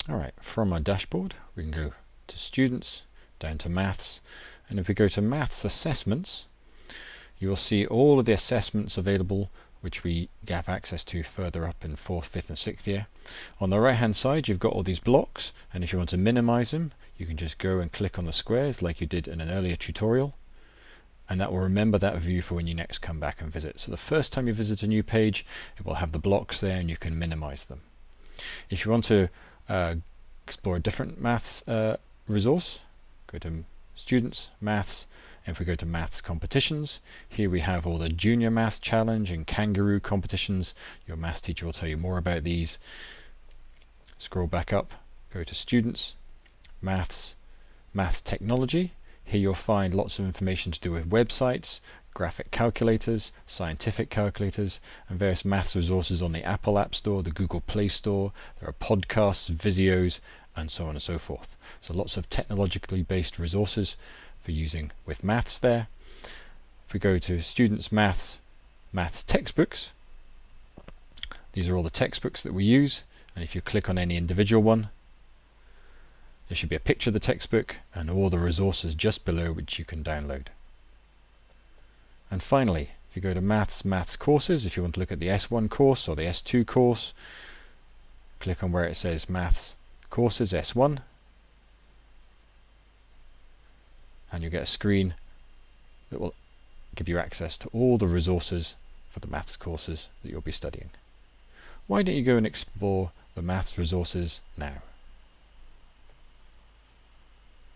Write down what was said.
Alright, from our dashboard we can go to Students, down to Maths, and if we go to Maths Assessments, you will see all of the assessments available which we have access to further up in 4th, 5th and 6th year. On the right hand side you've got all these blocks, and if you want to minimize them you can just go and click on the squares like you did in an earlier tutorial, and that will remember that view for when you next come back and visit. So the first time you visit a new page it will have the blocks there and you can minimize them. If you want to explore a different maths resource, go to Students, Maths, and if we go to Maths Competitions, here we have all the Junior Maths Challenge and Kangaroo competitions. Your maths teacher will tell you more about these. Scroll back up, go to Students, Maths, Maths Technology. Here you'll find lots of information to do with websites, graphic calculators, scientific calculators, and various maths resources on the Apple App Store, the Google Play Store. There are podcasts, videos, and so on and so forth. So lots of technologically based resources for using with maths there. If we go to Students, Maths, Maths Textbooks, these are all the textbooks that we use, and if you click on any individual one, there should be a picture of the textbook and all the resources just below which you can download. And finally, if you go to Maths Courses, if you want to look at the S1 course or the S2 course, click on where it says Maths Courses S1, and you'll get a screen that will give you access to all the resources for the maths courses that you'll be studying. Why don't you go and explore the maths resources now?